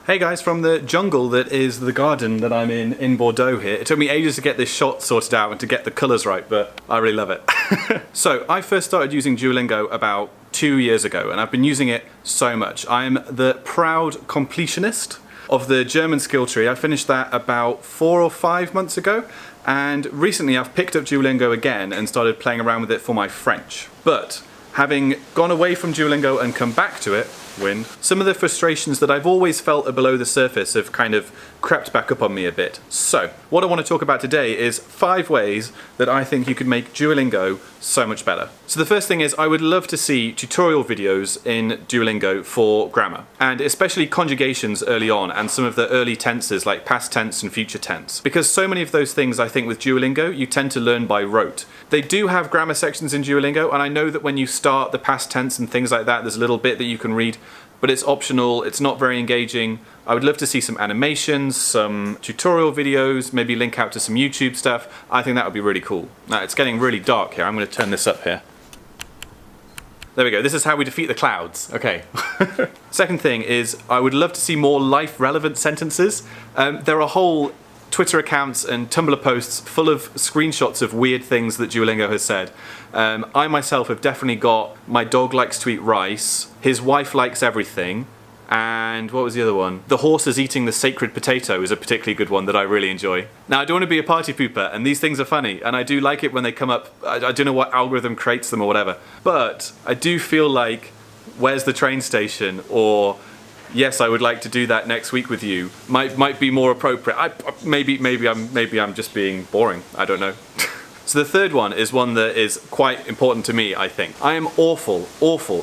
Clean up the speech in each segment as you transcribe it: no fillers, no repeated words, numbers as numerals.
Hey guys, from the jungle that is the garden that I'm in Bordeaux here. It took me ages to get this shot sorted out and to get the colours right, but I really love it. So, I first started using Duolingo about 2 years ago, and I've been using it so much. I'm the proud completionist of the German skill tree. I finished that about 4 or 5 months ago, and recently I've picked up Duolingo again and started playing around with it for my French. But having gone away from Duolingo and come back to it, some of the frustrations that I've always felt are below the surface have kind of crept back up on me a bit. So, what I want to talk about today is 5 ways that I think you could make Duolingo so much better. So the first thing is I would love to see tutorial videos in Duolingo for grammar, and especially conjugations early on and some of the early tenses like past tense and future tense. Because so many of those things I think with Duolingo you tend to learn by rote. They do have grammar sections in Duolingo, and I know that when you start the past tense and things like that, there's a little bit that you can read, but it's optional, it's not very engaging. I would love to see some animations, some tutorial videos, maybe link out to some YouTube stuff. I think that would be really cool. Now, it's getting really dark here. I'm going to turn this up here. There we go. This is how we defeat the clouds. Okay. Second thing is I would love to see more life-relevant sentences. There are whole Twitter accounts and Tumblr posts full of screenshots of weird things that Duolingo has said. I myself have definitely got my dog likes to eat rice, his wife likes everything, and what was the other one? The horse is eating the sacred potato is a particularly good one that I really enjoy. Now, I don't want to be a party pooper, and these things are funny, and I do like it when they come up. I don't know what algorithm creates them or whatever, but I do feel like, where's the train station, or yes, I would like to do that next week with you, might be more appropriate. Maybe I'm just being boring. I don't know. So the third one is one that is quite important to me, I think. I am awful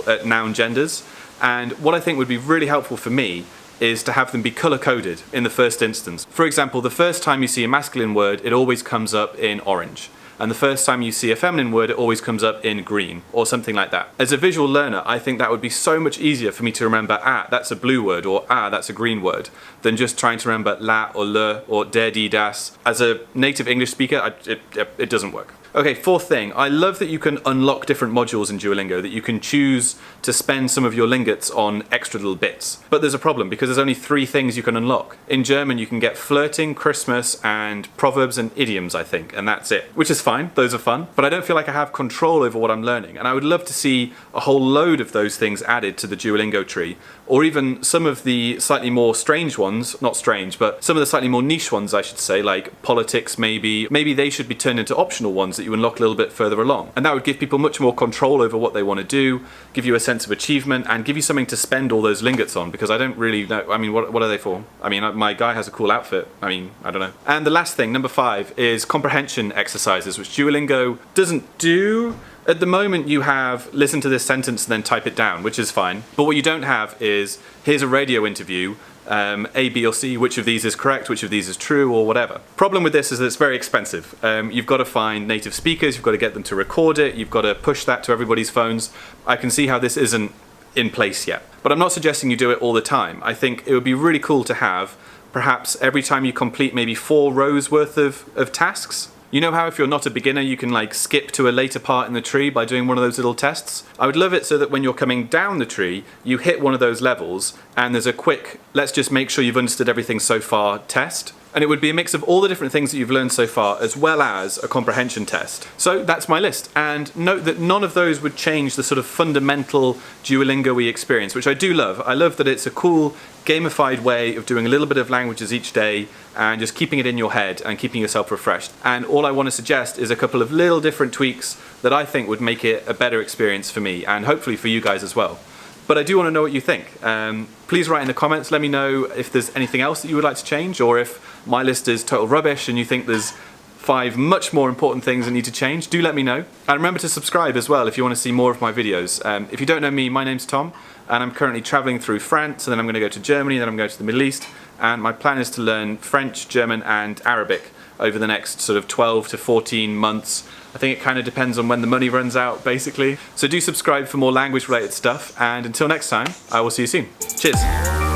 at noun genders, and what I think would be really helpful for me is to have them be colour-coded in the first instance. For example, the first time you see a masculine word, it always comes up in orange. And the first time you see a feminine word, it always comes up in green, or something like that. As a visual learner, I think that would be so much easier for me to remember, that's a blue word, or that's a green word, than just trying to remember la or le or der, die, das. As a native English speaker, it doesn't work. Okay, fourth thing, I love that you can unlock different modules in Duolingo, that you can choose to spend some of your lingots on extra little bits. But there's a problem, because there's only 3 things you can unlock. In German, you can get flirting, Christmas, and proverbs and idioms, I think, and that's it. Which is fine, those are fun, but I don't feel like I have control over what I'm learning, and I would love to see a whole load of those things added to the Duolingo tree, or even some of the slightly more strange ones, not strange, but some of the slightly more niche ones, I should say, like politics maybe they should be turned into optional ones that you unlock a little bit further along. And that would give people much more control over what they want to do, give you a sense of achievement, and give you something to spend all those lingots on, because I don't really know, I mean, what are they for? I mean, my guy has a cool outfit. I mean, I don't know. And the last thing, number 5, is comprehension exercises, which Duolingo doesn't do. At the moment you have listen to this sentence and then type it down, which is fine. But what you don't have is, here's a radio interview, A, B or C, which of these is correct, which of these is true, or whatever. Problem with this is that it's very expensive. You've got to find native speakers, you've got to get them to record it, you've got to push that to everybody's phones. I can see how this isn't in place yet. But I'm not suggesting you do it all the time. I think it would be really cool to have, perhaps every time you complete maybe 4 rows worth of tasks. You know how if you're not a beginner you can like skip to a later part in the tree by doing one of those little tests? I would love it so that when you're coming down the tree, you hit one of those levels and there's a quick, let's just make sure you've understood everything so far test. And it would be a mix of all the different things that you've learned so far, as well as a comprehension test. So that's my list. And note that none of those would change the sort of fundamental Duolingo-y experience, which I do love. I love that it's a cool, gamified way of doing a little bit of languages each day and just keeping it in your head and keeping yourself refreshed. And all I want to suggest is a couple of little different tweaks that I think would make it a better experience for me, and hopefully for you guys as well. But I do want to know what you think. Please write in the comments, let me know if there's anything else that you would like to change, or if my list is total rubbish and you think there's 5 much more important things that need to change. Do let me know. And remember to subscribe as well if you want to see more of my videos. If you don't know me, my name's Tom, and I'm currently traveling through France, and then I'm going to go to Germany, then I'm going to the Middle East, and my plan is to learn French, German and Arabic over the next sort of 12 to 14 months. I think it kind of depends on when the money runs out, basically. So do subscribe for more language-related stuff, and until next time, I will see you soon. Cheers!